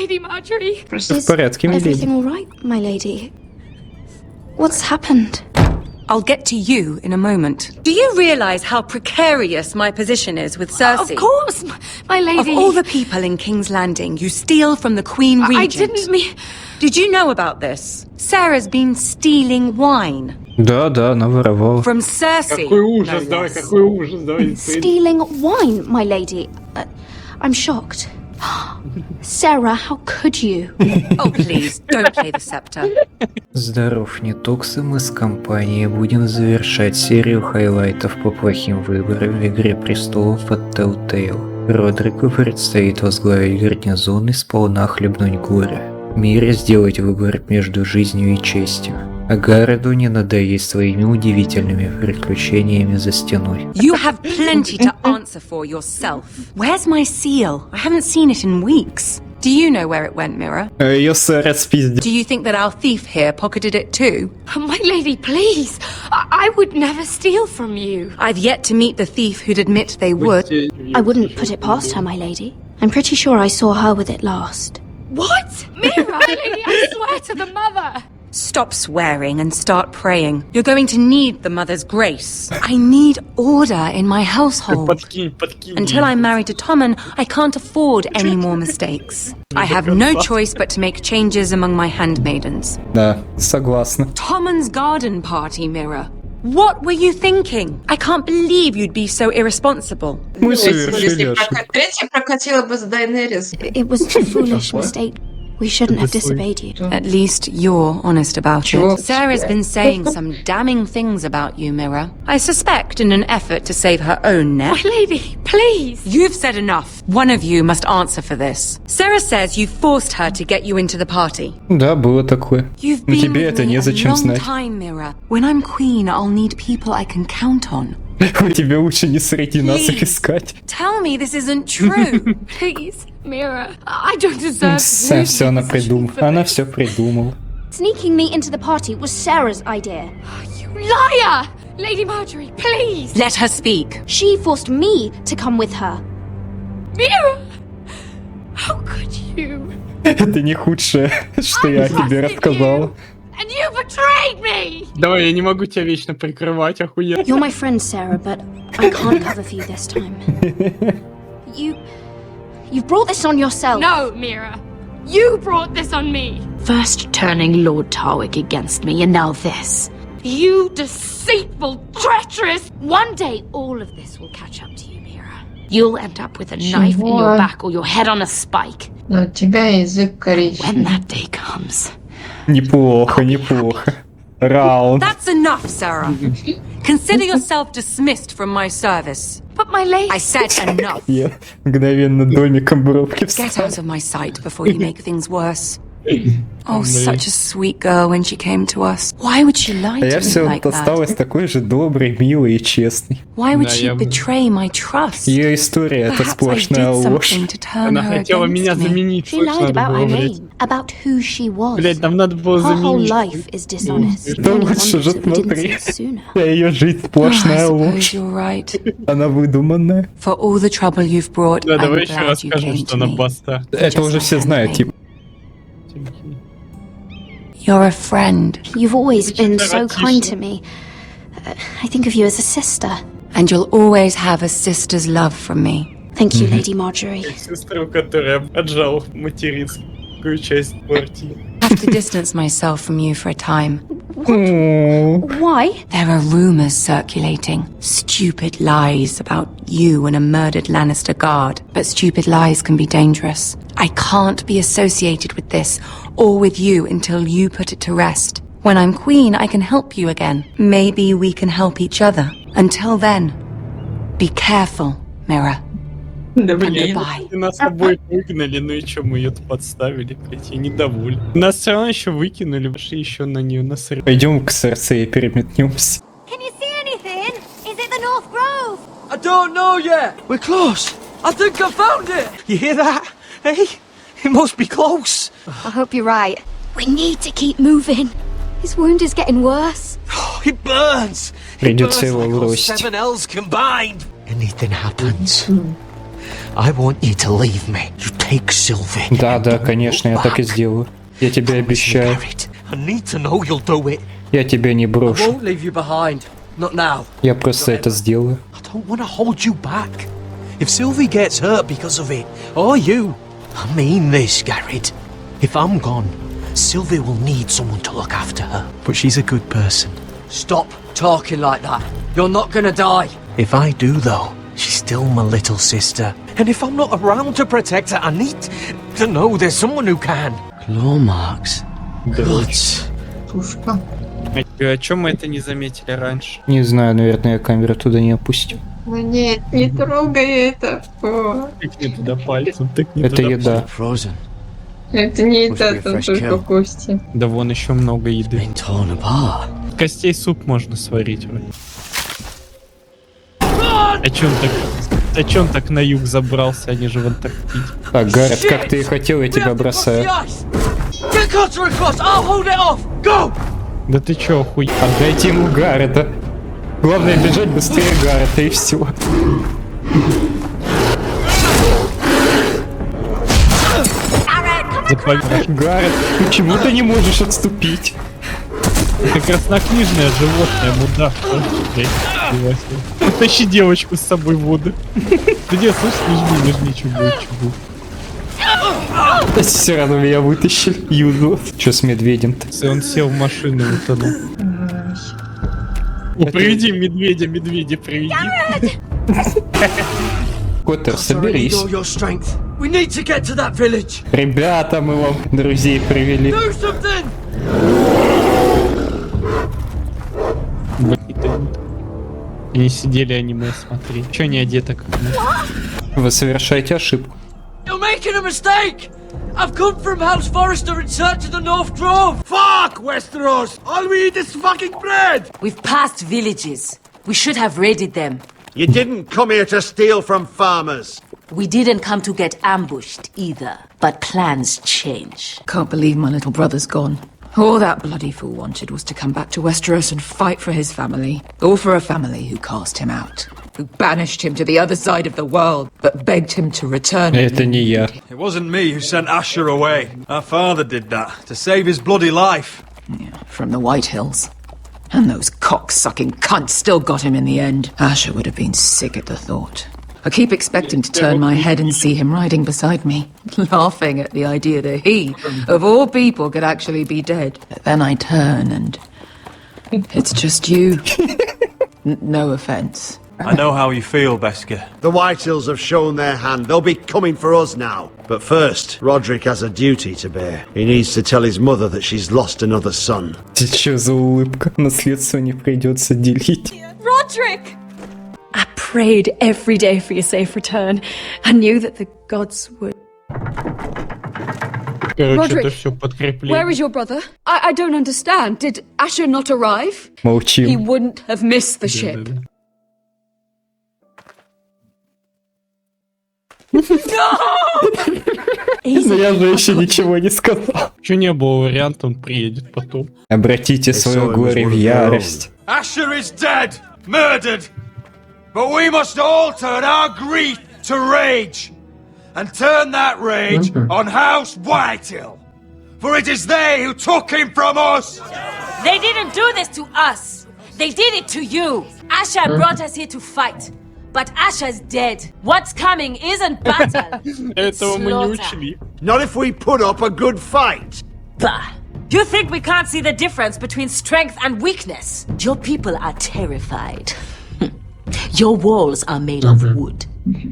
Lady Marjorie. В порядке, миледи. Everything all right, my lady? What's happened? I'll get to you in a moment. Do you realize how precarious my position is with Cersei? Of course, my lady. Of all the people in King's Landing, you steal from the Queen Regent. I didn't mean... Did you know about this? Sarah's been stealing wine. Да, она воровала. From Cersei. Какой ужас, no давай, less. какой ужас, давай. Stealing wine, my lady. I'm shocked. Sarah, how could you? Oh, please, don't play the scepter. Здоров, нетоксы, мы с компанией будем завершать серию хайлайтов по плохим выборам в Игре Престолов от Telltale. Родрику предстоит возглавить гарнизон и сполна хлебнуть горе. Мире сделать выбор между жизнью и честью. А Гареду не надоесть своими удивительными приключениями за стеной. You have plenty to answer for yourself. Where's my seal? I haven't seen it in weeks. Do you know where it went, Mira? Ее сэр спиздил. Do you think that our thief here pocketed it too? My lady, please. I would never steal from you. I've yet to meet the thief who'd admit they would. I wouldn't put it past her, my lady. I'm pretty sure I saw her with it last. What? Mira, my lady, I swear to the mother. Stop swearing and start praying. You're going to need the mother's grace. I need order in my household. Подкинь. Until I'm married to Tommen, I can't afford any more mistakes. I have no choice but to make changes among my handmaidens. Да, согласна. Tommen's garden party, Mira. What were you thinking? I can't believe you'd be so irresponsible. Мы совершили ошибку. Третья прокатила бы с Дайнерис. It was a foolish mistake. We shouldn't have disobeyed you. At least you're honest about Sure. it. Sarah's been saying some damning things about you, Mira. I suspect in an effort to save her own neck. My lady, please. You've said enough. One of you must answer for this. Sarah says you forced her to get you into the party. Да, было такое. You've Но been тебе with это me a незачем long знать. time, Mira. When I'm queen, I'll need people I can count on. Тебе лучше не среди нас их искать. Tell me this isn't true. Please, Mira. I don't deserve to Все, lose она this придумала. for Она this. все придумала. Sneaking me into the party was Sarah's idea. You liar! Lady Marjorie, please. Let her speak. She forced me to come with her. Mira! How could you? Это не худшее, что я о тебе рассказала. And you betrayed me! Давай, я не могу тебя вечно прикрывать, охуенно. You're my friend, Sarah, but I can't cover for you this time. You've brought this on yourself. No, Mira. You brought this on me. First turning Lord Tarwick against me, and now this. You deceitful, treacherous. One day, all of this will catch up to you, Mira. You'll end up with a knife in your back or your head on a spike. Но у тебя язык When коричневый. that day comes. Неплохо, неплохо. Раунд. That's enough, Sarah. Consider yourself dismissed from my service. But my lady... I said enough. Я мгновенно домиком бровки Get встал. out of my sight before you make things worse. Oh, such a sweet girl when she came to us. Why would she lie А я to me все like that? осталась такой же доброй, милой и честной. Why would Да, she я- betray my trust? Ее история — это Perhaps I сплошная did ложь. something to turn Она her хотела меня against me. заменить, She слышь, lied надо about было, her блядь. name, about who she was. Блядь, нам надо было Her whole заменить. life is dishonest. Да Only лучше wonders же that we didn't see смотри. it sooner. А ее жизнь Oh, I сплошная suppose ложь. you're right. Она выдуманная. For all the trouble you've brought, Да, I'm давай еще glad раз you скажем, came что to она me. бастард. Это уже все знают, типа. You're a friend, You've always been so kind to me. I think of you as a sister. and you'll always have a sister's love from me. Thank you, Lady Marjorie. Сестру, которая отжала материнскую часть партии. I have to distance myself from you for a time. Why? There are rumors circulating. Stupid lies about you and a murdered Lannister guard. But stupid lies can be dangerous. I can't be associated with this, or with you, until you put it to rest. When I'm queen, I can help you again. Maybe we can help each other. Until then, be careful, Mira. Да, And блин. goodbye. И нас обоих выгнали, ну и чё, мы ее тут подставили, блядь, я недоволен. Нас все равно еще выкинули, пошли еще на нее насрать. Пойдем к Серсе и переметнемся. Can you see anything? Is it the North Grove? I don't know yet. We're close. I think I found it. You hear that? Hey, it must be close. I hope you're right. We need to keep moving. His wound is getting worse. It burns. It Придется burns его like all бросить. 7 L's combined. Anything happens, I want you to leave me. You take Sylvie. Да, конечно, я так и сделаю. Я тебе обещаю. I need to know you'll do it. Я тебя не I брошу. won't leave you behind. Not now. Я просто это сделаю. I don't want to hold you back. If Sylvie gets hurt because of it, or you, I mean this, Garred. If I'm gone, Sylvie will need someone to look after her. But she's a good person. Stop talking like that. You're not gonna die. If I do, though, she's still my little sister. And if I'm not around to protect her, I need to know there's someone who can. Claw marks. Guts. Тушка. А чё мы это не заметили раньше? Не знаю, наверное, я камеру туда не опустил. Ну нет, не трогай это. О, Тыкни туда пальцем, тыкни Это туда. еда. Frozen. это не Может быть, это, там fresh только kill. кости. Да вон еще много еды. Been torn apart. Костей суп можно сварить вроде. А чё он так на юг забрался, они же в Антарктиде. Так, Гаред, как ты и хотел, я тебя бросаю. Get Cotter across. I'll hold it off. Go. Да ты чё, охуй? Отдайте ему Гареда. Главное бежать быстрее Гареда и все. Гаред, почему ты не можешь отступить? Это краснокнижное животное, мудак. Тащи девочку с собой в воду. Да нет, слышь, нижни, чего. Все равно меня вытащили. Юду. Че с медведем-то? Он сел в машину и утонул. Приведи медведя, приведи. Коттер, соберись. All your strength. We need to get to that village. Ребята, мы вам друзей привели. Do something. Они сидели аниме смотрели. Чё не одета как мы? Вы совершаете ошибку. You're making a mistake. I've come from House Forrester in search of the North Grove. Fuck, Westeros! All we eat is fucking bread. We've passed villages. We should have raided them. You didn't come here to steal from farmers. We didn't come to get ambushed either. But plans change. Can't believe my little brother's gone. All that bloody fool wanted was to come back to Westeros and fight for his family. Or for a family who cast him out. Who banished him to the other side of the world, but begged him to return. Это не я. It wasn't me who sent Asher away. Our father did that to save his bloody life. Yeah, from the White Hills. And those cock-sucking cunts still got him in the end. Asher would have been sick at the thought. I keep expecting to turn my head and see him riding beside me, laughing at the idea that he, of all people, could actually be dead. But then I turn and it's just you. No offense. I know how you feel, Beskar. The Whitehills have shown their hand. They'll be coming for us now. But first, Rodrack has a duty to bear. He needs to tell his mother that she's lost another son. Что за улыбка? Наследство не придется делить. Roderick! I prayed every day for your safe return. I knew that the gods would. Короче, Родрик, это все подкрепление. Where is your brother? I don't understand. Did Asher not arrive? He Молчим. wouldn't have missed the ship. Но я же еще ничего не сказал. Че не было варианта, он приедет потом. Обратите свое горе в ярость. Asher is dead, murdered. But we must all turn our grief to rage. And turn that rage on House Whitehill. For it is they who took him from us. They didn't do this to us. They did it to you. Asher brought us here to fight. But Asher's dead. What's coming isn't battle. Этого мы не Slaughter. учли. Not if we put up a good fight. Bah. You think we can't see the difference between strength and weakness? Your people are terrified. Your walls are made of wood.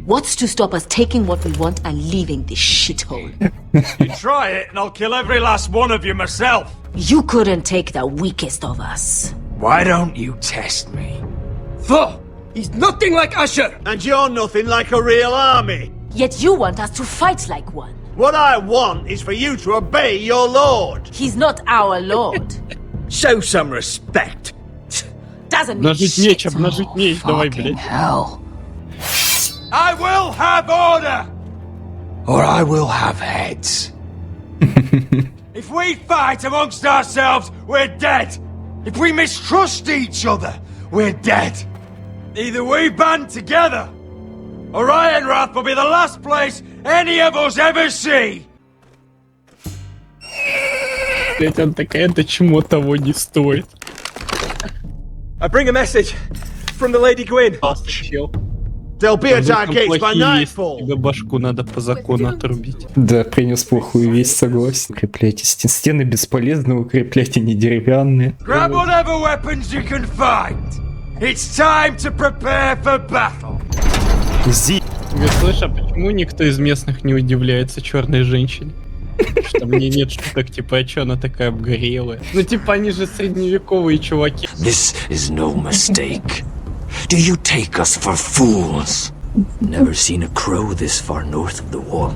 What's to stop us taking what we want and leaving this shithole? You try it and I'll kill every last one of you myself. You couldn't take the weakest of us. Why don't you test me? Thor, he's nothing like Asher. And you're nothing like a real army. Yet you want us to fight like one. What I want is for you to obey your lord. He's not our lord. Show some respect. Doesn't mean Нажить shit. меч, обнажить меч, давай, Fucking блядь. hell. I will have order, or I will have heads. If we fight amongst ourselves, we're dead. If we mistrust each other, we're dead. Either we band together, Orion Wrath will be the last place any of us ever see! Блять, она такая, это чему того не стоит. I bring a message from the Lady Gwyn. Чел. They'll be at our Там gates by плохие есть, nightfall. тебе башку надо по закону отрубить. Да, принес плохую весть, согласен. Укрепляйте стены бесполезны, укрепляйте не деревянные. Grab whatever weapons you can find. It's time to prepare for battle. Говорит, слышь, а почему никто из местных не удивляется черной женщине? Что мне нет шуток, типа, а чё она такая обгорелая? Ну типа, они же средневековые чуваки. This is no mistake. Do you take us for fools? Never seen a crow this far north of the wall.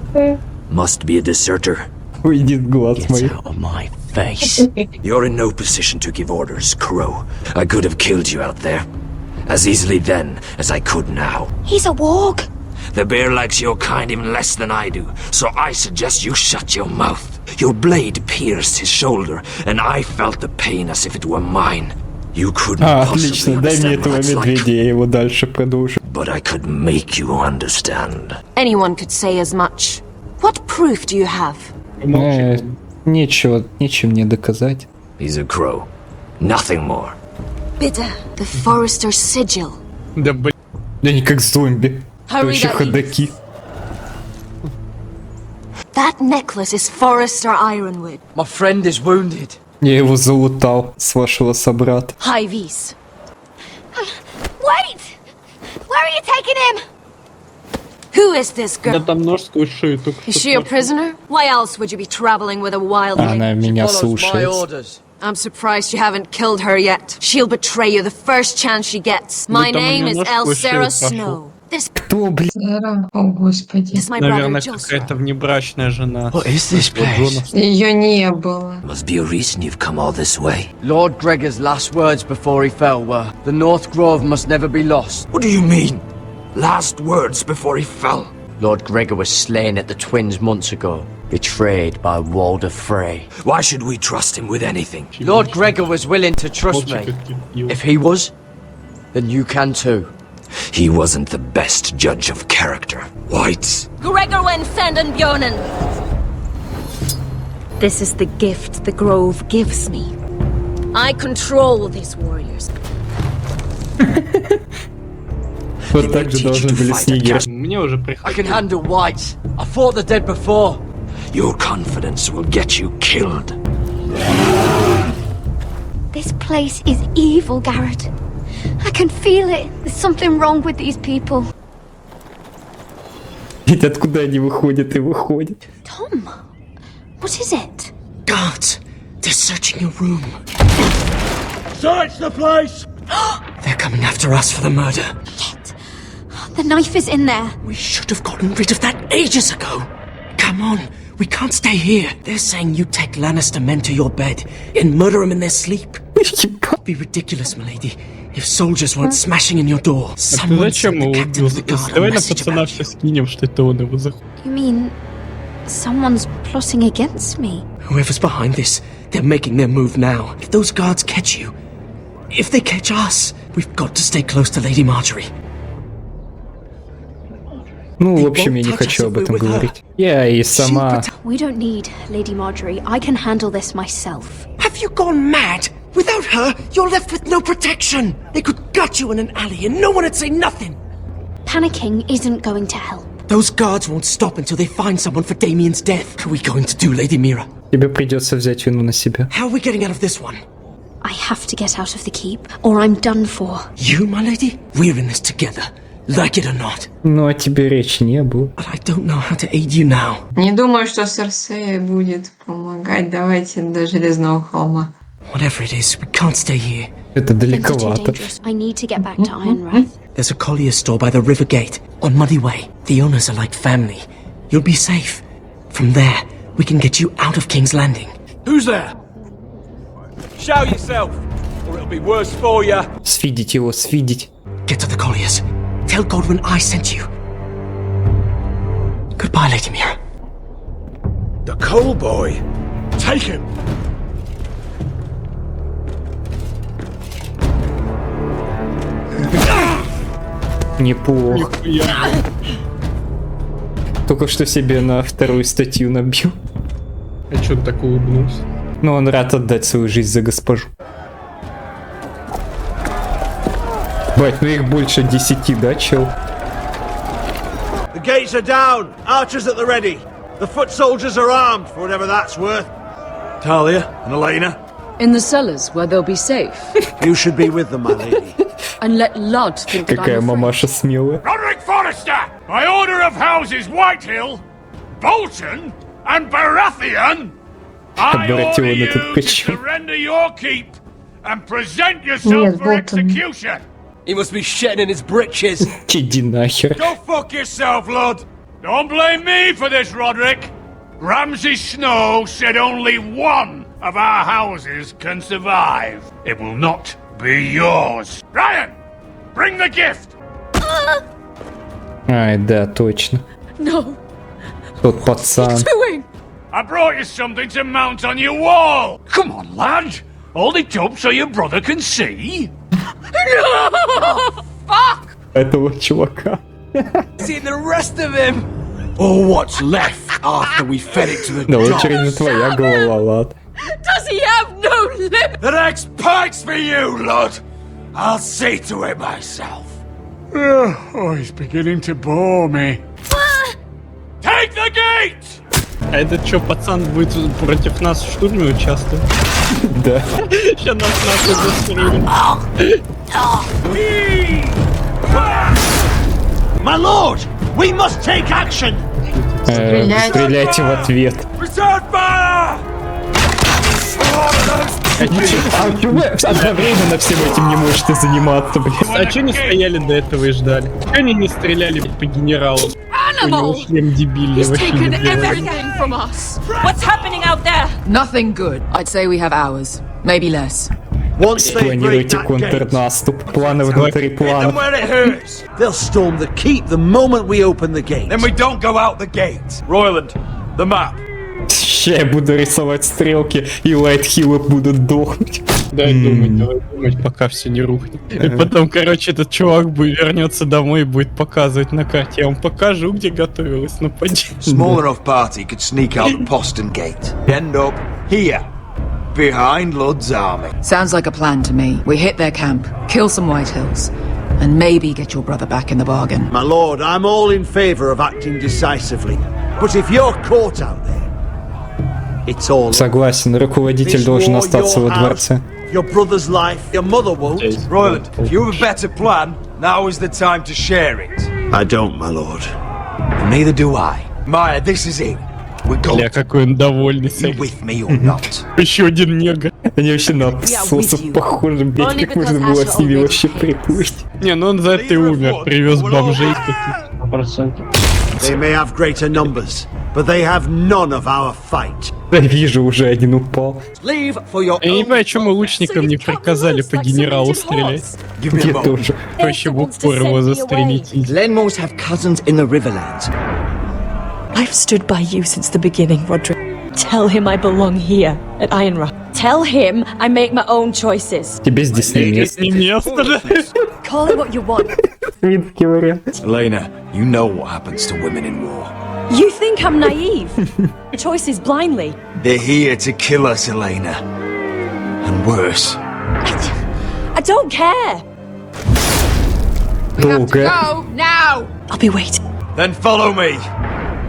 Must be a deserter. Уйди с глаз моих. Get out of my face. You're in no position to give orders, crow. I could have killed you out there. As easily then as I could now. He's a warg. The bear likes your kind even less than I do, so I suggest you shut your mouth. Your blade pierced his shoulder, and I felt the pain as if it were mine. You couldn't Отлично, possibly дай мне understand этого what it's like, медведя, я его дальше продолжу. but I could make you understand. Anyone could say as much. What proof do you have? Нечем мне доказать. He's a crow. Nothing more. Bitter, the Forester's sigil. Да блин. Да не как зомби. То Hurry еще that ходоки. That necklace is Forester Ironwood. My friend is wounded. Я его залутал с вашего собрата. High vis. Wait! Where are you taking him? Who is this Я girl? там ножскую шею только Is что she a пошла. prisoner? Why else would you be traveling with a wild Она меня слушает. I'm surprised you haven't killed her yet. She'll betray you the first chance she gets. My там у name меня is нож сквозь шею Elsera прошел. Snow. This Кто, блин? Сера, о господи. is my brother Наверное, Joseph. какая-то внебрачная жена. What is this place? Ее не было. Must be a reason you've come all this way. Lord Gregor's last words before he fell were, "The North Grove must never be lost." What do you mean? Last words before he fell. Lord Gregor was slain at the Twins months ago, betrayed by Walder Frey. Why should we trust him with anything? Lord Gregor was willing to trust me. If he was, then you can too. He wasn't the best judge of character. Whites. Gregorwen Fendenbjörnen. This is the gift the Grove gives me. I control these warriors. Вот так же должны были снегирь. Мне уже I can приходилось. handle whites. I fought the dead before. Your confidence will get you killed. This place is evil, Gared. I can feel it. There's something wrong with these people. Ведь откуда они выходят и выходят? Tom, what is it? Guards, they're searching your room. Search the place! They're coming after us for the murder. Shit. The knife is in there. We should have gotten rid of that ages ago. Come on, we can't stay here. They're saying you take Lannister men to your bed and murder them in their sleep. It'd be ridiculous, milady, if soldiers weren't smashing in your door. А ты Someone зачем sent его the captain убил? of the guard a Давай на message пацана about все you. скинем, что это он его захуй. You mean someone's plotting against me? Whoever's behind this, they're making their move now. If those guards catch you, if they catch us, we've got to stay close to Lady Marjorie. Ну, в общем, я не хочу об этом говорить. Я и сама... We don't need Lady Marjorie. I can handle this myself. Have you gone mad? Without her, you're left with no protection. They could gut you in an alley and no one would say nothing. Panicking isn't going to help. Those guards won't stop until they find someone for Damien's death. What are we going to do, Lady Mira? Тебе придется взять вину на себя. How are we getting out of this one? I have to get out of the keep, or I'm done for. You, my lady? We're in this together, like it or not. Ну, о тебе речи не было. But I don't know how to aid you now. Не думаю, что Серсея будет помогать. Давайте до Железного холма. Whatever it is, we can't stay here. Это Things are too далековато. dangerous. I need to get back to Ironwrath. There's a collier's store by the river gate, on Muddy Way. The owners are like family. You'll be safe. From there, we can get you out of King's Landing. Who's there? Show yourself, or it'll be worse for you. Свидеть его, свидеть. Get to the colliers. Tell Godwin I sent you. Goodbye, Lady Mira. The coal boy. Take him. Неплохо. Нихуя. Только что себе на вторую статью набил. А чё он так улыбнулся? Но он рад отдать свою жизнь за госпожу. Бать, ну их больше 10, да, чел? The gates are down. Archers at the ready. The foot soldiers are armed, for whatever that's worth. Talia and Elena? In the cellars, where they'll be safe. You should be with them, my lady. And let Lud think that Какая I'm afraid. мамаша смелая. Roderick Forrester, by order of houses Whitehill, Bolton, and Baratheon, I order you to surrender your keep and present yourself for execution. He must be shitting in his britches. Иди нахер. Go fuck yourself, lad. Don't blame me for this, Roderick. Ramsay Snow said only one of our houses can survive. It will not be yours. Ryan, bring the gift. Ай, да, точно. No. Тот пацан. Doing? I brought you something to mount on your wall. Come on, lad. Hold it up so your brother can see. No! Fuck! Этого чувака. See the rest of him. Or what's left after we fed it to the Да, dogs. очередь твоя голова, лад. Does he have no lip? The next pike's for you, lad. I'll see to it myself. Oh, he's beginning to bore me. Take the gate! А это чё, пацан будет против нас в штурме участвовать? Да. Сейчас нас нахуй застрелят. My lord, we must take action. Стреляйте в ответ. Return fire! А чё вы одновременно всем этим не можете заниматься, блин? А чё не стояли до этого и ждали? Чё они не стреляли по генералу? У него шлем дебильный, вообще не делает. From us. What's happening out there? Nothing good. I'd say we have hours, maybe less. Once they break Планируйте that gate, контрнаступ. Планы внутри Them планов. where it hurts. they'll storm the keep the moment we open the gate. Then we don't go out the gate. Royland, the map. Ща я буду рисовать стрелки, и лайтхиллы будут дохнуть. Дай думать, давай думать, пока все не рухнет. И потом, короче, этот чувак вернется домой и будет показывать на карте. Я вам покажу, где готовилось нападение. Small enough party could sneak out the postern gate. End up here, behind Lud's army. Sounds like a plan to me. We hit their camp, kill some Whitehills, and maybe get your brother back in the bargain. My lord, I'm all in favor of acting decisively. But if you're caught out there, it's all. Согласен, руководитель This должен war, остаться your во дворце. house, your brother's life, your mother won't. Royland, if you have a better plan, now is the time to share it. I don't, my lord. And neither do I. Maya, this is it. We're going. Бля, какой он довольный. You with me or not? Еще один негр. Они вообще на абсосов похожи, блять, как можно было с ними вообще приплыть. Не, ну он за это и умер. Привез бомжей каких-то. They may have greater numbers, but they have none of our fight. Да вижу, уже один упал. Leave for your Я не понимаю, чему лучникам не приказали по генералу стрелять. Я тоже. Проще в упор его застрелить. Glenmores have cousins in the Riverlands. I've stood by you since the beginning, Rodrack. Tell him I belong here, at Ironrock. Tell him I make my own choices. Тебе здесь не место. Не место, да? Call it what you want. Минский вариант. Elena, you know what happens to women in war. You think I'm naive? Choices blindly. They're here to kill us, Elena. And worse. I don't care. Долго. Go now! I'll be waiting. Then follow me.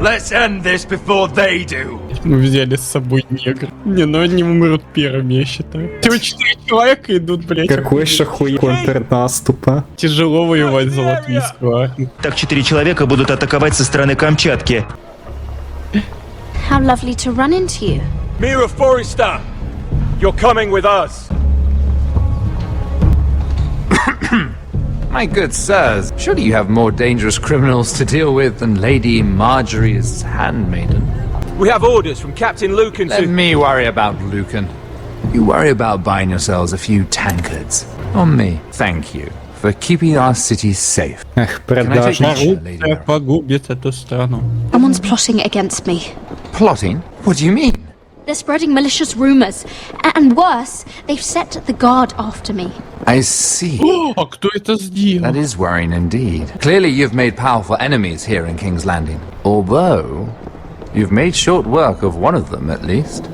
Let's end this before they do. Мы взяли с собой негр. Не, ну они умрут первыми, я считаю. Всего 4 человека идут, блядь. Какой шахуй контрнаступа. Тяжело воевать за латвийскую армию. Так 4 человека будут атаковать со стороны Камчатки. How lovely to run into you. Mira Forrester, you're coming with us. My good sirs, surely you have more dangerous criminals to deal with than Lady Marjorie's handmaiden. We have orders from Captain Lucan Let me worry about Lucan. You worry about buying yourselves a few tankards. On me, thank you for keeping our city safe. Эх, Can I take продажно. you, Lady Коррупция погубит эту страну. Someone's plotting against me. Plotting? What do you mean? They're spreading malicious rumors. And worse, they've set the guard after me. I see. А кто это сделал? That is worrying indeed. Clearly you've made powerful enemies here in King's Landing. Although, you've made short work of one of them, at least.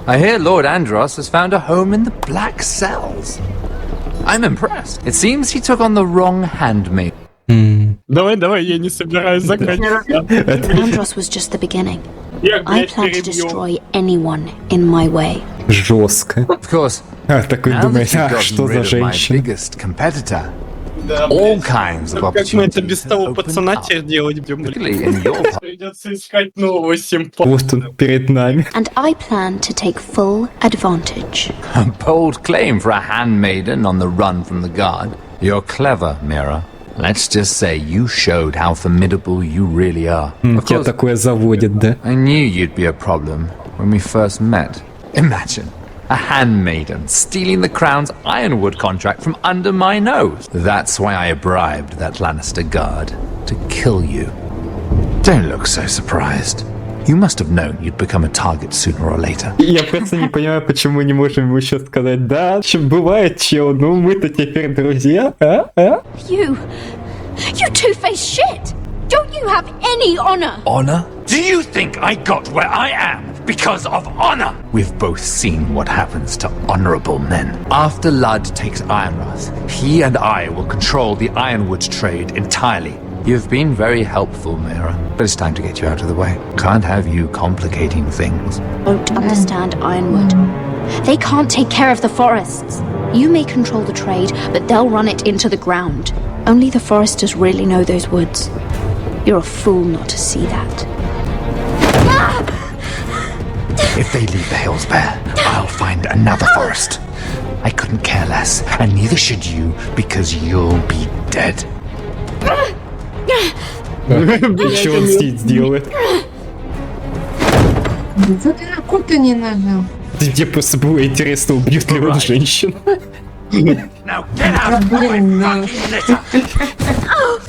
I hear Lord Andros has found a home in the Black Cells. I'm impressed. It seems he took on the wrong handmaid. Давай, я не собираюсь заканчивать. Andros was just the beginning. I plan to destroy anyone in my way. Жестко. Of course. Такой Now думает, that you've что gotten за rid of my женщина? biggest competitor, Да, all kinds of как мы это без opportunities того open пацана up. теперь делать будем? Particularly in your part. Придется искать нового симпа. Вот он перед нами. And I plan to take full advantage. A bold claim for a handmaiden on the run from the guard. You're clever, Mira. Let's just say you showed how formidable you really are. Of Тебя course, такое заводит, да? I knew you'd be a problem when we first met. Imagine a handmaiden stealing the crown's ironwood contract from under my nose. That's why I bribed that Lannister guard to kill you. Don't look so surprised. You must have known you'd become a target sooner or later. Я просто не понимаю, почему не можем ему сейчас сказать, да, бывает, чел, ну мы-то теперь друзья, You two-faced shit! Don't you have any honor? Honor? Do you think I got where I am because of honor? We've both seen what happens to honorable men. After Ludd takes Ironrath, he and I will control the ironwood trade entirely. You've been very helpful, Mira, but it's time to get you out of the way. Can't have you complicating things. Don't understand Ironwood. They can't take care of the forests. You may control the trade, but they'll run it into the ground. Only the Foresters really know those woods. You're a fool not to see that. If they leave the hills bare, I'll find another forest. I couldn't care less, and neither should you, because you'll be dead. И что он здесь делает? Кота не надо. Мне просто было интересно, убьет ли он женщин.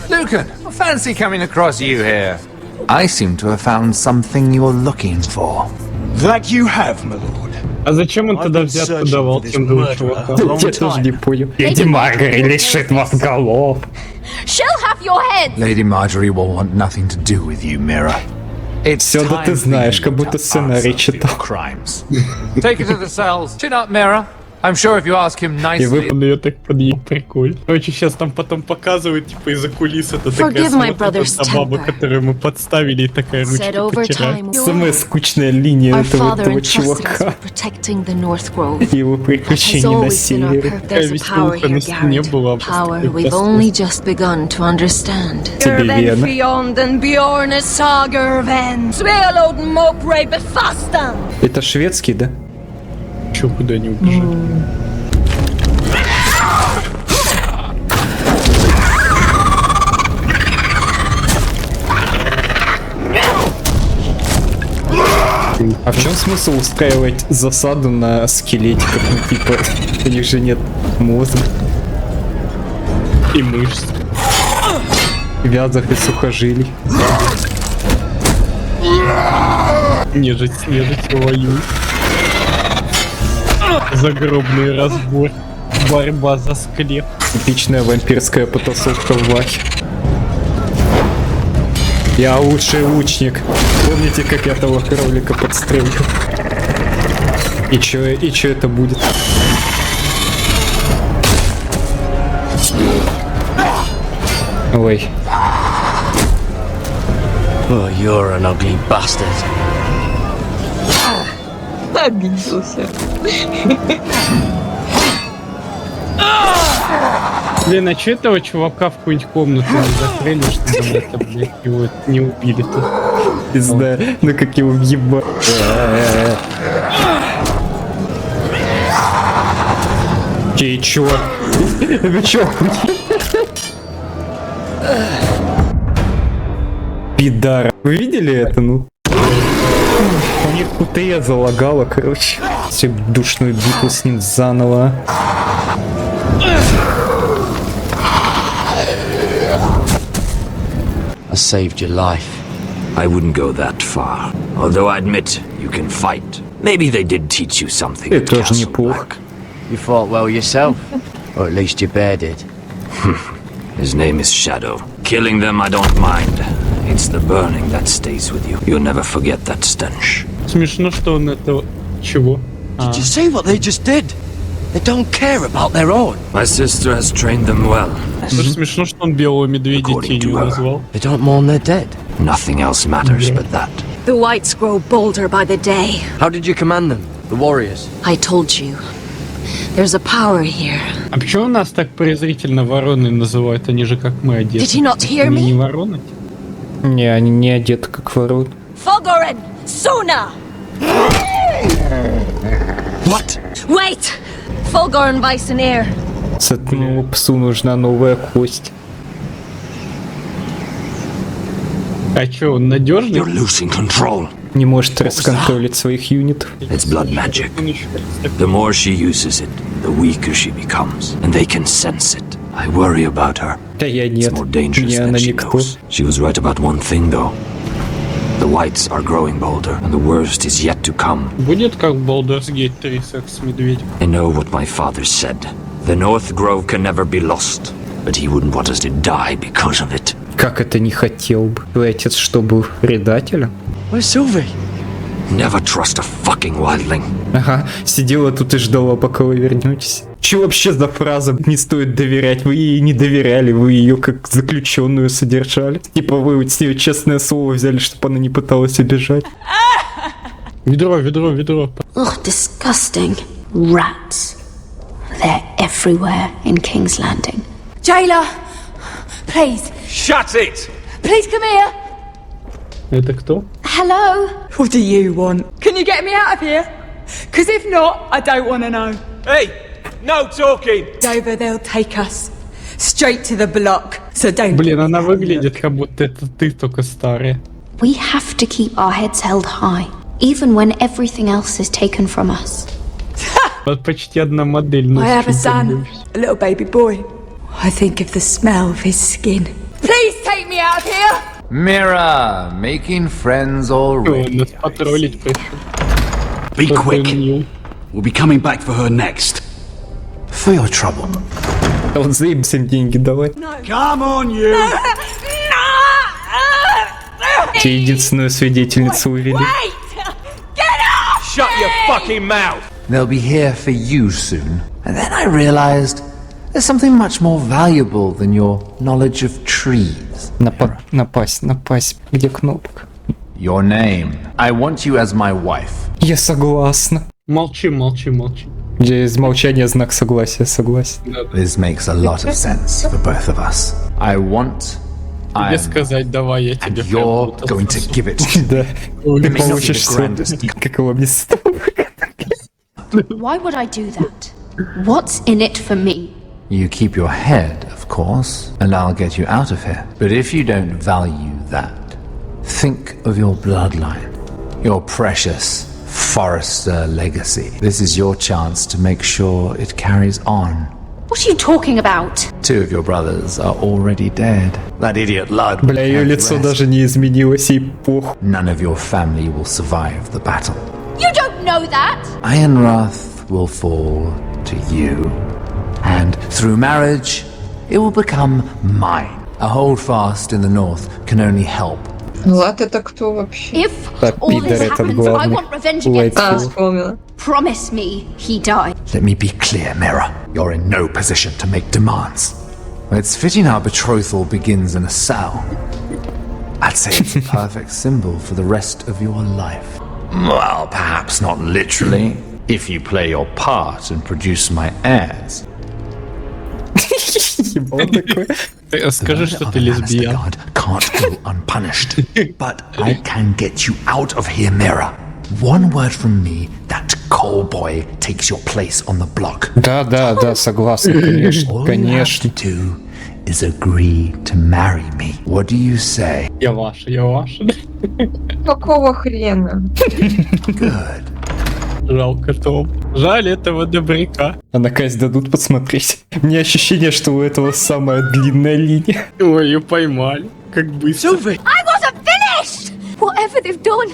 Lucan, fancy coming across you here. I seem to have found something you're looking for. That you have, my lord. А зачем он тогда взятку давал тем двум чувакам? Я тоже не понял. Леди Маргари лишит вас голов. She'll have your head! Lady Marjorie will want nothing to do with you, Mira. It's Все, да ты знаешь, как будто сценарий читал. Crimes. Take it to the cells. Chin up, Mira. I'm sure if you ask him nicely. Он ее так подъел, прикольно. Короче, сейчас там потом показывают, типа, из-за кулис это такая смотрит на бабу, которую мы подставили, и такая ручка потирает. Самая скучная линия этого чувака. И его приключения на севере. Такая веселуха на стене была. Тебе верно. Это шведский, да? Чё, куда не убежать? А в чем смысл устраивать засаду на скелетиках? Ну, типа, у них же нет мозга. И мышц. Вязок и сухожилий. Нежить воюет. Загробный разбор. Борьба за склеп. Эпичная вампирская потасовка в Вахе. Я лучший лучник. Помните, как я того кролика подстрелил? И чё это будет? Ой. Oh, you're an ugly bastard. Обиделся. Блин, а чё этого чувака в какую-нибудь комнату не закрыли, чтобы это, блядь, его не убили-то? Не знаю, ну как его въебать. И чё? Вы чё? Пидара. Вы видели это, ну? У них КТЕ залагало, короче. Все душную битву с ним заново. I saved your life. I wouldn't go that far. Although I admit, you can fight. Maybe they did teach you something at Castle Black. You fought well yourself. Or at least your bear did. His name is Shadow. Killing them I don't mind. It's the burning that stays with you. You'll never forget that stench. Смешно, что он это... Чего? Did you see what they just did? They don't care about their own. My sister has trained them well. Тоже смешно, что он белого медведя тенью назвал. They don't mourn their dead. Nothing else matters but that. The whites grow bolder by the day. How did you command them? The warriors? I told you. There's a power here. А почему нас так презрительно вороны называют? Они же как мы одеты. Did you not hear Они me? не вороны? Не, они не одеты как ворон. Fulgorin! Sooner! What? Wait! Fulgorin Viceneer. Этому псу нужна новая кость. А чё, он надежный? You're losing control. Не может расконтролить своих юнитов. It's blood magic. The more she uses it, the weaker she becomes. And they can sense it. I worry about her. Да я нет. It's more dangerous Мне than она she никто. knows. She was right about one thing, though. The whites are growing bolder, and the worst is yet to come. Будет как в Baldur's Gate 3 секс с медведем. I know what my father said. The North Grove can never be lost. But he wouldn't want us to die because of it. Как это не хотел бы? Твой отец что, был предателем? Where's Sylvie? Never trust a fucking wildling. Ага, сидела тут и ждала, пока вы вернетесь. Че вообще за фраза «не стоит доверять»? Вы ей не доверяли, вы ее как заключенную содержали. Типа вы с нее честное слово взяли, чтобы она не пыталась убежать. Ведро, ведро, ведро. Ugh, disgusting. Rats. They're everywhere in King's Landing. Jailer! Please! Shut it! Please come here! Это кто? Hello? What do you want? Can you get me out of here? Because if not, I don't want to know. Hey! No talking! Dover, they'll take us. Straight to the block. So don't... Блин, она выглядит, как будто это ты, только старая. We have to keep our heads held high, even when everything else is taken from us. Вот почти одна модель. I have a son, a little baby boy. I think of the smell of his skin. Please take me out of here! Mira, making friends already. Нас потроллить пришел. Be quick. We'll be coming back for her next. For your trouble. А вот заебся им деньги давать. Come on, you! Те единственную свидетельницу увели. Shut your fucking mouth! They'll be here for you soon. And then I realized there's something much more valuable than your knowledge of trees. Напасть. Где кнопка? Your name. I want you as my wife. Я согласна. Молчи. Где из молчания знак согласия, согласен. This makes a lot of sense for both of us. I want... Тебе сказать, давай, я тебе... You're going to give it. Да. Ты получишь все. Как его мне стало. Why would I do that? What's in it for me? You keep your head, of course, and I'll get you out of here. But if you don't value that, think of your bloodline, your precious Forester legacy. This is your chance to make sure it carries on. What are you talking about? 2 of your brothers are already dead. That idiot Lud. Бля, ее лицо даже не изменилось, и пох. None of your family will survive the battle. You don't know that! Ironrath will fall to you. And through marriage, it will become mine. A holdfast in the north can only help. Влад, это кто вообще? If all this happens, I want revenge against him. Вспомнила. Promise me he died. Let me be clear, Mira. You're in no position to make demands. It's fitting our betrothal begins in a cell. I'd say it's a perfect symbol for the rest of your life. Well, perhaps not literally. If you play your part and produce my heirs. Скажи, что ты лесбиян. Can't go unpunished. But I can get you out of here, Mira. One word from me, that coal boy takes your place on the block. Да, согласен, конечно. All you have to do is agree to marry me. What do you say? Я ваша. Какого хрена? Good. Жалко Том. Жаль этого добряка. А на казнь дадут посмотреть. Мне ощущение, что у этого самая длинная линия. Ой, ее поймали. Как быстро. I wasn't finished! Whatever they've done,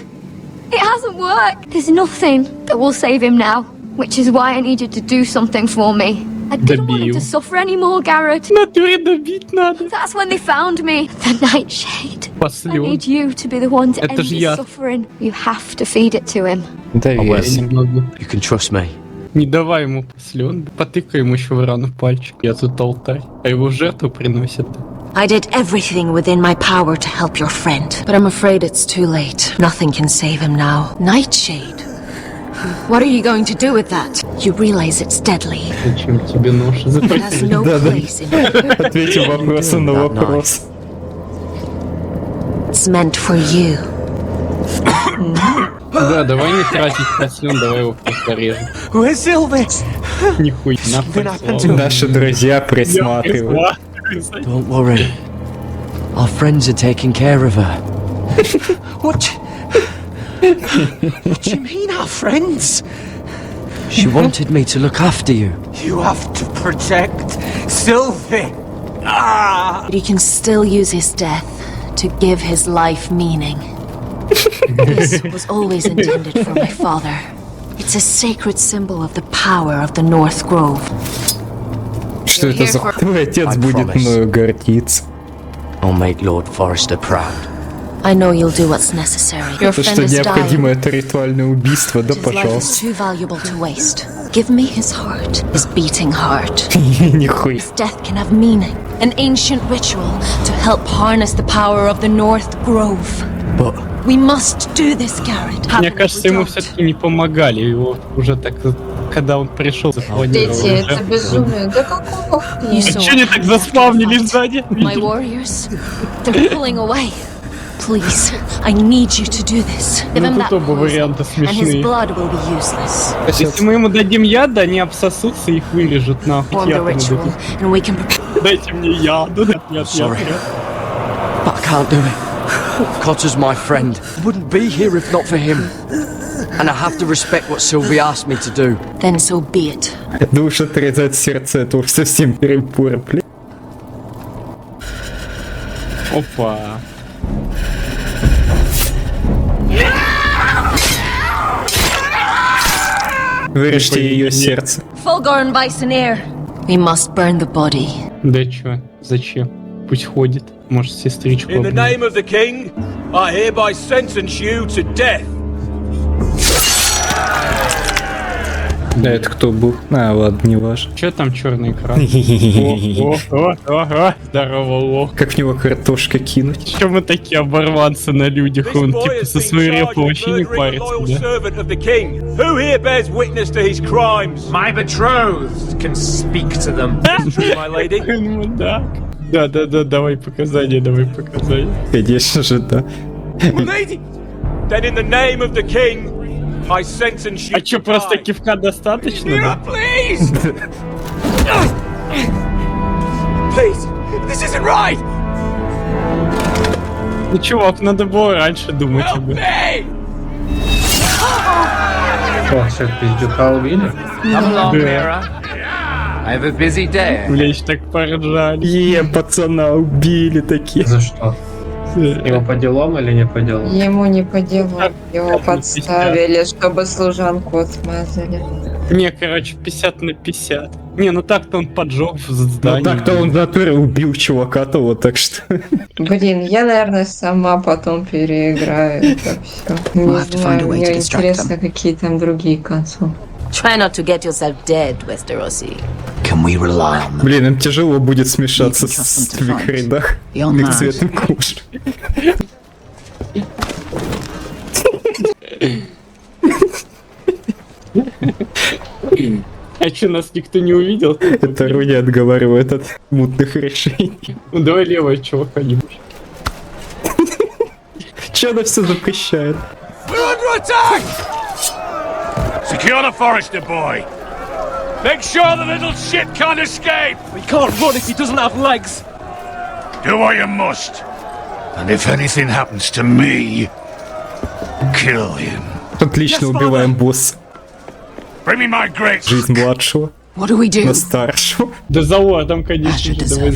It hasn't worked. There's nothing that will save him now, which is why I need you to do something for me. I didn't want him to suffer anymore, Gared. That's when they found me. The nightshade. I need you to be the one to end his suffering. You have to feed it to him. You can trust me. Не давай ему послен, потыкай ему еще в рану пальчик. Я тут алтарь, а его жертву приносят. I did everything within my power to help your friend, but I'm afraid it's too late. Nothing can save him now. Nightshade? What are you going to do with that? You realize it's deadly. Зачем тебе нож? It has no place in it. Ответил вопросом на вопрос. It's meant for you. Да, давай не тратить послен, давай его просто режем. Where's Sylvie? Нихуя. Наши друзья присматривают. Don't worry. Our friends are taking care of her. What do you mean, our friends? She wanted me to look after you. You have to protect Sylvie. But he can still use his death to give his life meaning. This was always intended for my father. It's a sacred symbol of the power of the North Grove. Что это за... Твой отец будет мною гордиться. I'll make Lord Forrester proud. I know you'll do what's necessary. Your Это friend что, is необходимо dying. это ритуальное убийство? Да, His life is пожалуйста. too valuable to waste. Give me his heart, his beating heart. Нихуя. His death can have meaning, an ancient ritual to help harness the power of the North Grove. But we must do this, Gared. Мне кажется, ему все-таки не помогали. Его уже так, когда он пришел, запланировал. Дети, это безумие. Да какого хуя? Че они так заспавнили сзади? My warriors, they're pulling away. Please, I need you to do this. Give him Ну that тут оба варианта poison, and his смешные. blood will be useless. Если мы ему дадим яд, они обсосутся и их вырежут нахуй. Form the ritual, and we can Дайте мне яду. Нет, sorry, but I can't do it. Cotter's my friend. I wouldn't be here if not for him. And I have to respect what Sylvie asked me to do. Then so be it. Да уж отрезать сердце, это уж совсем перебор, блин. Опа. Вырежьте ее сердце. Fulgorn Bisonair. We must burn the body. Да чё? Зачем? Пусть ходит. Может, сестричку In the обнимет. name of the king, I hereby sentence you to death. Да, это кто был? А, ладно, не важно. Чё там черный экран? О, здорово, лох. Как в него картошка кинуть? Чё мы такие оборванцы на людях? Он типа со своей репой вообще не парится, да? Servant of the king, who here bears witness to his crimes? My betrothed can speak to them. True, my lady. Мудак. Да, давай показания, Конечно же, да. Lady, then in the name of the king, I sentence you. А чё, просто кивка достаточно, да? Please! Please, this isn't right! Ну, чувак, надо было раньше думать об этом. Что, всех пиздюка убили? Come along, Mira. I have a busy day. Блять, так поржали. Пацана убили такие. За что? Его по делам или не по делам? Ему не по делу. Его подставили, чтобы служанку отмазали. Не, короче, 50 на 50. Не, ну так-то он поджег в здании. Ну так-то он в натуре убил чувака-то, вот так что. Блин, я, наверное, сама потом переиграю это все. Не знаю, мне интересно, какие там другие концовки. Try not to get yourself dead, Westerosi. Can we rely on them? Блин, им тяжело будет смешаться в их рядах. Их цветом кожи. А чё, нас никто не увидел? Это Руни отговаривает от мутных решений. Ну давай левого чувака-нибудь. Чё она все запрещает? We're under attack! Secure the Forester boy. Make sure the little shit can't escape. We can't run if he doesn't have legs. Do what you must. And if anything happens to me, kill him. Отлично убиваем босса. Bring me my great. Жизнь младшего. What do we do? На старшего. Да за ладом, конечно же, давай.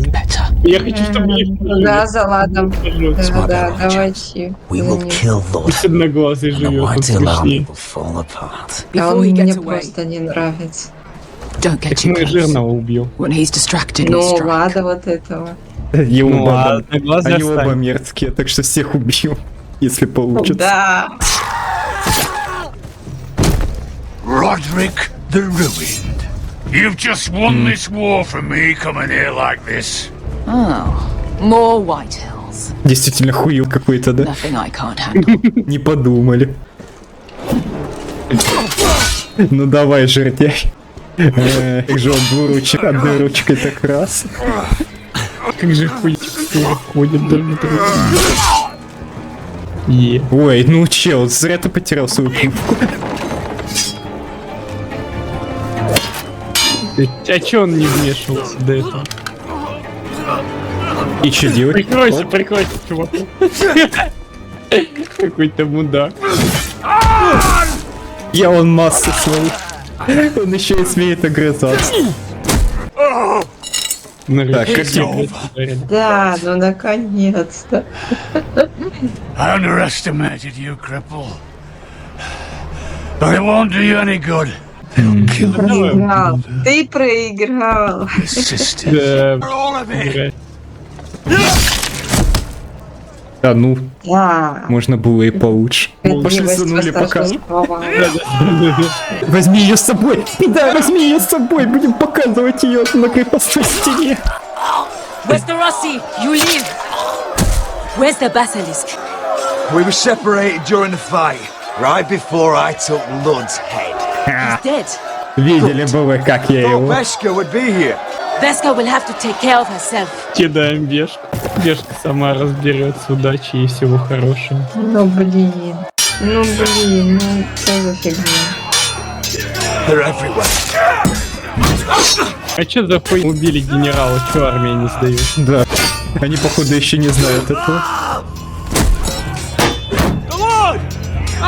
Я хочу, чтобы их... Да, за ладом. Да, давайте. Пусть одноглазый живет, он смешнее. А он мне просто не нравится. Don't get Так too мы close. жирного убьем. When he's distracted, Ну, he'll strike. ладно, вот этого. Его оба, одноглазый они оба оставим. мерзкие, так что всех убью, если получится. Да. Roderick the Ruined. You've just won this war for me coming here like this. Oh, more White Hills. Действительно хуил какой-то, да? Nothing I can't handle. Не подумали. Ну давай, жердяй. Как же он двуручек, одной ручкой так раз. Как же хуй текстуры ходит друг на друга. Ой, ну чел, зря ты потерял свою пивку. А чё он не вмешивался до этого? И что делать? Прикройся, прикройся, чувак. Какой-то мудак. Я он массы своих. Он еще и смеет огрызаться. Так, как тебе? Да, ну наконец-то. I underestimated you, cripple. But it won't do you any good. It'll kill you. Проиграл. Ты проиграл. Sisters. All of it. Да ну, Да. можно было и получше. Пошли занули пока. Слова. Возьми ее с собой! Да, возьми ее с собой! Будем показывать ее на крепостной стене! Westerosi, you live. Where's the basilisk? We were separated during the fight, right before I took Lud's head. He's dead. Видели бы вы, как я Thought его... Veska would be here. Veska will have to take care of herself. Кидаем бешку. Бешка сама разберется. Удачи и всего хорошего. Ну блин. Ну что за фигня? They're everywhere. А чё за хуй убили генерала? Чё армия не сдает? Да. Они, походу, еще не знают этого.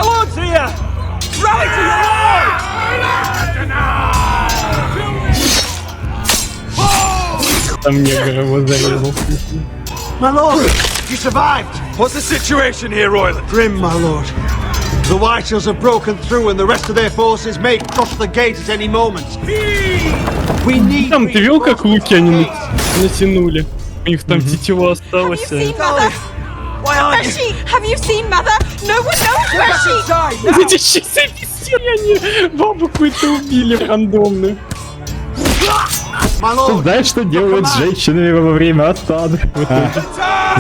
Lord's here! Rally to your lord! Там негр его зарезал. My lord, you survived! What's the situation here, Royland? Grim, my lord. The Whitehills have broken through and the rest of their forces may cross the gate at any moment. We need... Там ты видел, как луки они натянули? У них там тетива осталось. Why aren't you? Have you seen Mother? No one knows where she... Эти часы пиздец, они бабу какую-то убили рандомную. Ты знаешь, что делают с женщинами во время осады?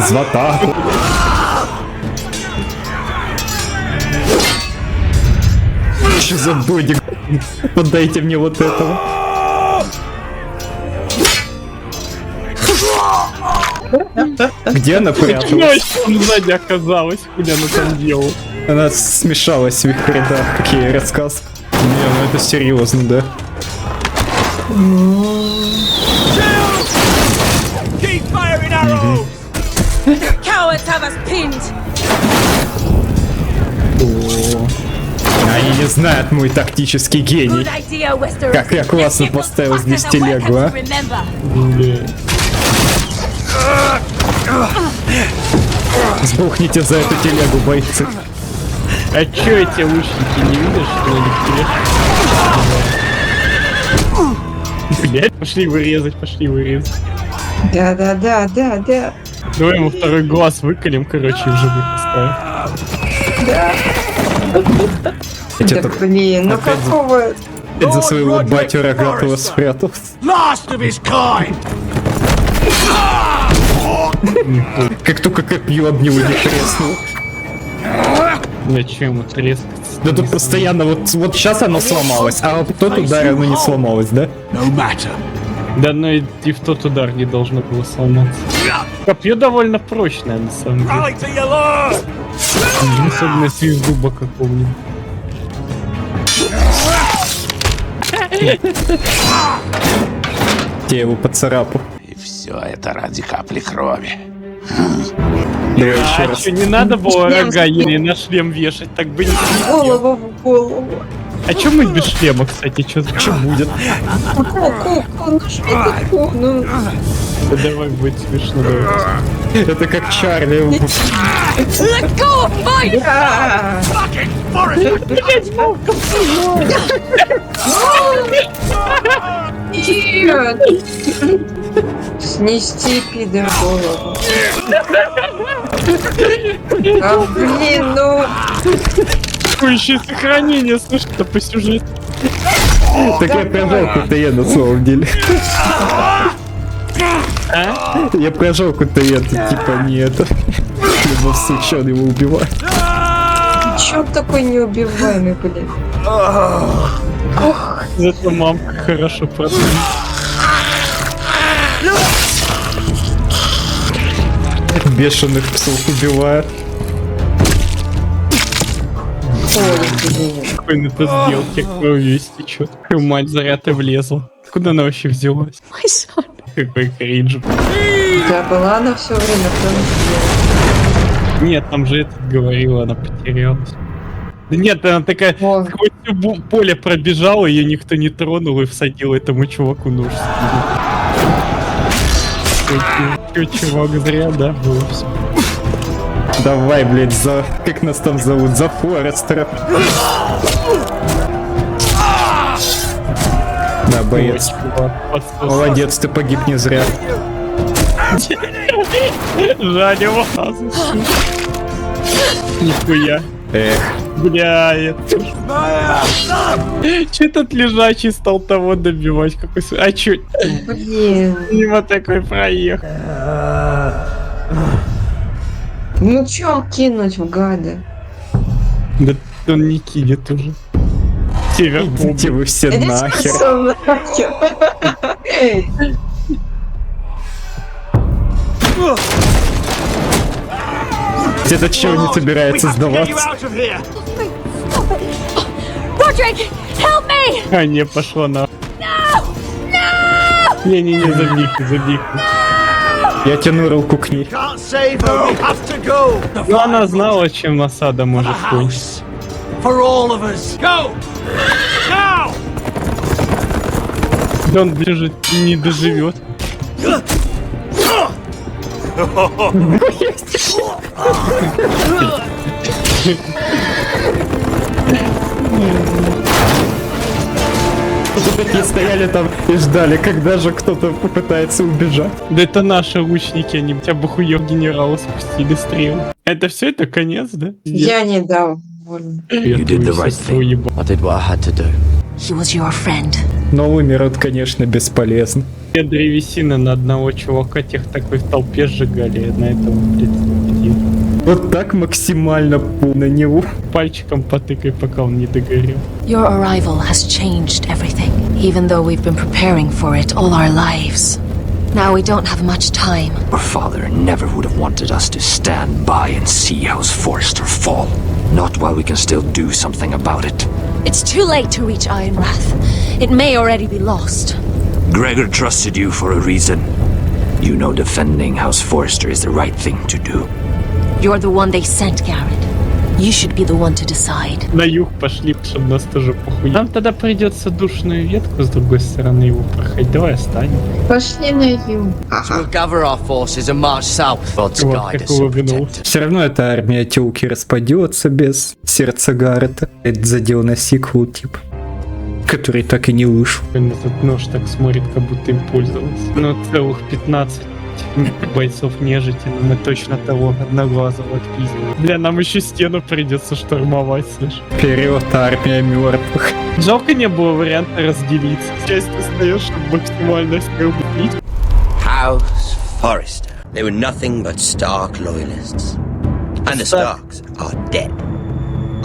Звата. Что за додик? Подайте мне вот этого. Где она пряталась? Ночь сзади оказалась, где она там делала. Она смешалась в их рядах, как я ей рассказывал. Не, ну это серьезно, да. Keep firing arrows! Cowards have us pinned. Они не знают мой тактический гений. Good idea, Westerosi. Как я классно поставил здесь телегу, а? Remember. Сбухните за эту телегу, бойцы. А чё эти лучники не видишь, что на них тележка? Блять, пошли вырезать. Да. Давай ему второй глаз выколем, короче, и в живых поставим. Да. Да блин, ну какого... Опять за своего батю рогатого спрятался. Last of his kind! Как только копье об него не треснул. Зачем это резко? Да тут постоянно, вот сейчас оно сломалось, а вот тот удар оно не сломалось, да? No matter. Да, но и в тот удар не должно было сломаться. Копье довольно прочное, на самом деле. Rally to your lord! Особенно если из дуба какого-нибудь. Я его поцарапал. И все это ради капли крови. Давай еще А раз. что, не надо было рога ей на шлем вешать, так бы не Голову в голову. А чё мы без шлема, кстати? Чё будет? Да давай, будет смешно. Давай. Это как Чарли. Let go of my... Снести пидор голову. А блин, ну... Какое еще сохранение, слышь-то по сюжету. Так я прожал КТЕ на самом деле. Я прожал КТЕ, типа не это. Либо в случае он его убивает. Чё он такой неубиваемый, блин? Зато мамка хорошо продумала. Бешеных псов убивает. Какой на это сделке кровью истечет. Мать зря ты влезла. Куда она вообще взялась? Какой кринж. Да была она все время, кто не сделала. Нет, там же этот говорил, она потерялась. Да нет, она такая сквозь всё поле пробежала, ее никто не тронул и всадил этому чуваку нож. Чувак, зря, да, было все. Давай, блядь, за... Как нас там зовут? За Форестера. Да, боец. Молодец, ты погиб не зря. Жаль его. Нихуя. Эх. Бля, че тут лежачий стал того добивать? Какой... А чё? Блин. Мимо такой проехал. Ну чё кинуть в гада? Да он не кинет уже. Идите вы все нахер. Этот чел не собирается сдаваться. Roдрик, help me! А, не, пошла на. Не-не-не, забей. Я тяну руку к ней. Ну она знала, чем осада может быть. Да он бежит, не доживет. Такие стояли там и ждали, когда же кто-то попытается убежать. Да это наши лучники, они хотя бы хуёв генерала спустили стрелы. Это все, это конец, да? Я не дал. You did the right thing. I did what I had to do. He was your friend. Новый Мирот, конечно, бесполезно. Две древесины на одного чувака, тех такой в толпе сжигали, на этого, блядь, вот так максимально на него. Пальчиком потыкай, пока он не догорел. Your arrival has changed everything, even though we've been preparing for it all our lives. Now we don't have much time. Our father never would have wanted us to stand by and see House Forrester fall. Not while we can still do something about it. It's too late to reach Ironwrath. It may already be lost. Gregor trusted you for a reason. You know defending House Forrester is the right thing to do. You're the one they sent, Gared. You should be the one to decide. На юг пошли, чтобы нас тоже похуй. Нам тогда придется душную ветку с другой стороны его проходить. Давай останем. Пошли на юг. We'll gather our forces and march south. God's guide us and protect us. Все равно эта армия Тёлки распадется без сердца Гарета. Это задел на сиквел, типа, который так и не вышел. Этот нож так смотрит, как будто им пользовался. Но целых 15 бойцов нежити, но мы точно того одноглазого отпиздили. Бля, нам еще стену придется штурмовать, слышь. Вперед, армия мертвых. Жалко не было варианта разделиться. Часть остаешь, чтобы максимально всех убить. House Forrester. They were nothing but Stark loyalists. And the Starks are dead.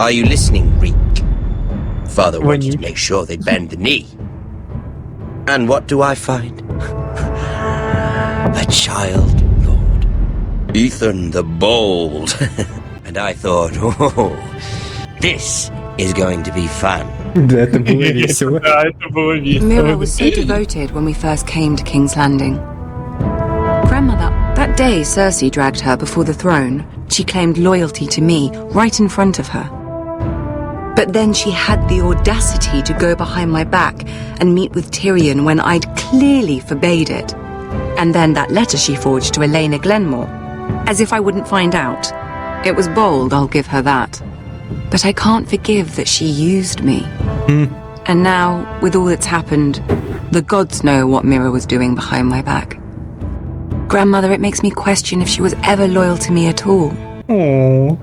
Are you listening, Reek? Father wanted to make sure they bend the knee. And what do I find? A child lord. Ethan the Bold. And I thought, oh, this is going to be fun. Да, это было весело. Да, это было весело. Mira was so devoted when we first came to King's Landing. Grandmother, that day Cersei dragged her before the throne, she claimed loyalty to me right in front of her. But then she had the audacity to go behind my back and meet with Tyrion when I'd clearly forbade it. And then that letter she forged to Elena Glenmore, as if I wouldn't find out. It was bold, I'll give her that. But I can't forgive that she used me. And now, with all that's happened, the gods know what Mira was doing behind my back. Grandmother, it makes me question if she was ever loyal to me at all. О.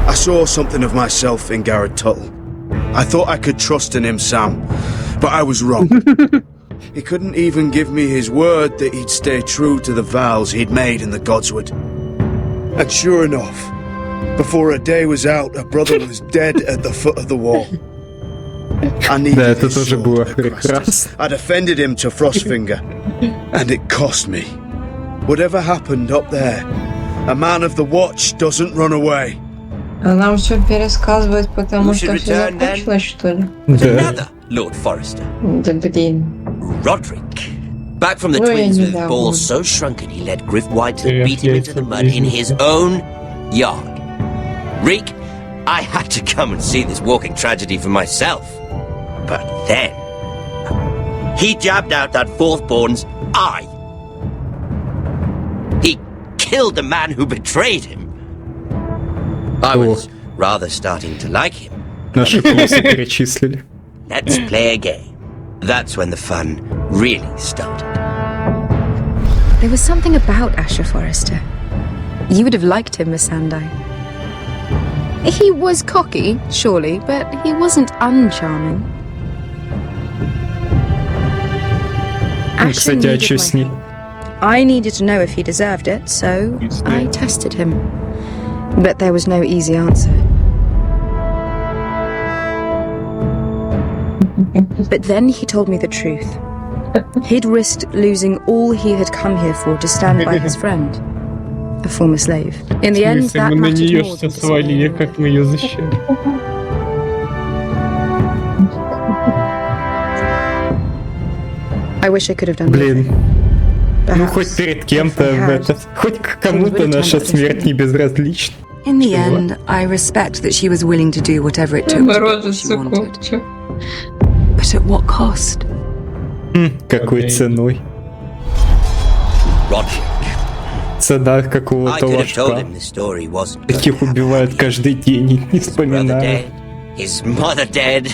I saw something of myself in Garred Tuttle. I thought I could trust in him, Sam, but I was wrong. He couldn't even give me his word that he'd stay true to the vows he'd made in the Godswood. And sure enough, before a day was out, a brother was dead at the foot of the wall. I needed his sword at Crest. I defended him to Frostfinger, and it cost me. Whatever happened up there, a man of the watch doesn't run away. А нам все пересказывать, потому что все закончилось, что ли? Another Lord Forester. Да блин. Rodrik. Back from the twins with balls so shrunken he led Griff White to beat him into the mud in his own yard. Reek, I had to come and see this walking tragedy for myself. But then, he jabbed out that fourth-born's eye. He killed the man who betrayed him. I was rather starting to like him. Наши плюсы перечислили. Let's play a game. That's when the fun really started. There was something about Asher Forrester. You would have liked him, Miss Sandai. He was cocky, surely, but he wasn't uncharming. Кстати, а что с ней? I needed to know if he deserved it, so I tested him. But there was no easy answer. But then he told me the truth. He'd risked losing all he had come here for to stand by his friend, a former slave. In the end, that mattered more than свалили, как мы ее защищали. I wish I could have done Блин. Perhaps, ну хоть перед кем-то в этот, хоть кому-то наша смерть не безразлична. In the end, I respect that she was willing to do whatever it took to get what she wanted. But at what cost? Какой ценой? Цена какого-то ложка. Таких убивают каждый день, не вспоминаю. His mother dead,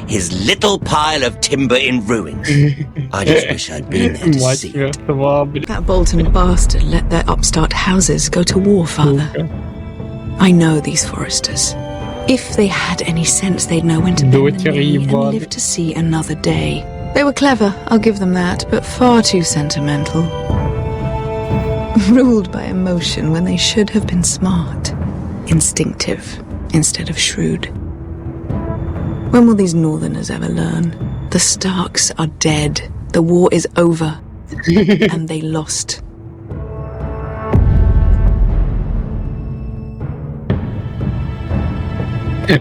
his little pile of timber in ruins. I just wish I'd been there to see it. That Bolton bastard let their upstart houses go to war, Father. I know these Foresters. If they had any sense, they'd know when to bend the knee and live to see another day. They were clever, I'll give them that, but far too sentimental. Ruled by emotion when they should have been smart. Instinctive instead of shrewd. When will these Northerners ever learn? The Starks are dead. The war is over. And they lost.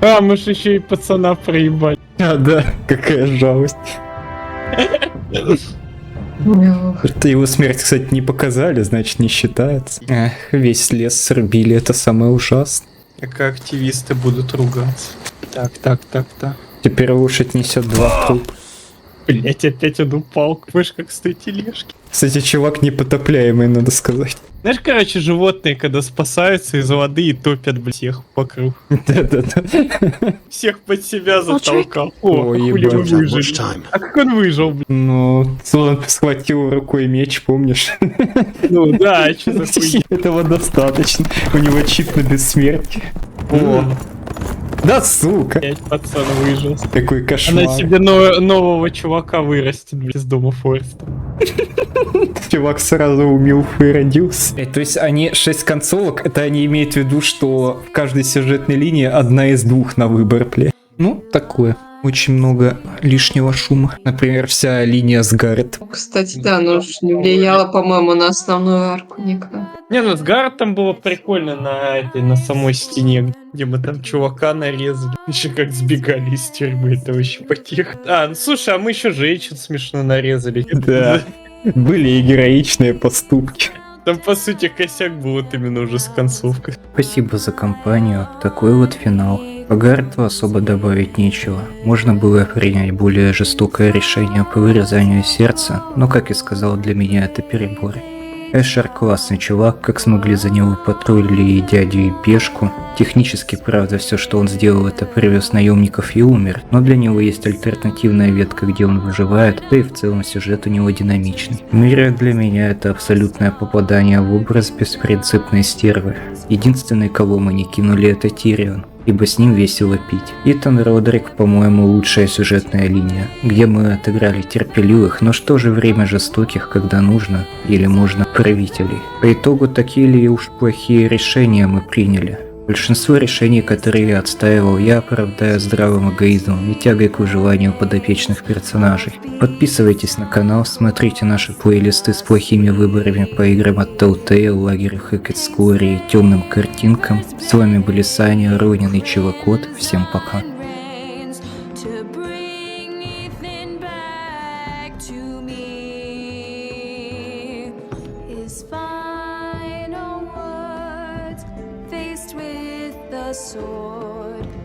А, мы же еще и пацана проебали. А, да, какая жалость. Это его смерть, кстати, не показали, значит, не считается. Эх, весь лес срубили, это самое ужасное. Как активисты будут ругаться. Так. Теперь лошадь несет 2 трупа. Блять, опять он упал. Вы ж как с той тележки. Кстати, чувак непотопляемый, надо сказать. Знаешь, короче, животные, когда спасаются из воды и топят, блядь, всех вокруг. Да-да-да. Всех под себя затолкал. О, ебать. А как он выжил, блядь? Ну, он схватил рукой меч, помнишь? Ну да, что за хуйня? Этого достаточно. У него чип на бессмертие. О. Да сука! Пацан выжил. Какой кошмар. Она себе нового чувака вырастет, блядь, из дома Фореста. Чувак сразу у Милфы родился. То есть они 6 концовок, это они имеют в виду, что в каждой сюжетной линии одна из 2 на выбор, бля. Ну, такое. Очень много лишнего шума. Например, вся линия с Гаред. Кстати, да, но уж не влияло, по-моему, на основную арку никак. Не, ну с Гаредом было прикольно на самой стене, где мы там чувака нарезали. Еще как сбегали из тюрьмы, это вообще потех. А, ну слушай, а мы еще женщин смешно нарезали. Да, были и героичные поступки. Там, по сути, косяк был вот именно уже с концовкой. Спасибо за компанию. Такой вот финал. По Гареду особо добавить нечего. Можно было принять более жестокое решение по вырезанию сердца, но, как и сказал, для меня это перебор. Эшер классный чувак, как смогли за него патрулили и дядю, и пешку. Технически, правда, все, что он сделал, это привез наемников и умер, но для него есть альтернативная ветка, где он выживает, да и в целом сюжет у него динамичный. Мира для меня это абсолютное попадание в образ беспринципной стервы. Единственный, кого мы не кинули, это Тирион, ибо с ним весело пить. Итан Родрик, по-моему, лучшая сюжетная линия, где мы отыграли терпеливых, но в то же время жестоких, когда нужно, или можно, правителей. По итогу, такие ли уж плохие решения мы приняли? Большинство решений, которые я отстаивал, я оправдаю здравым эгоизмом и тягой к выживанию подопечных персонажей. Подписывайтесь на канал, смотрите наши плейлисты с плохими выборами по играм от Telltale, лагерю Хэк-Эксплори и темным картинкам. С вами были Саня, Ронин и Чувакот. Всем пока. Sword.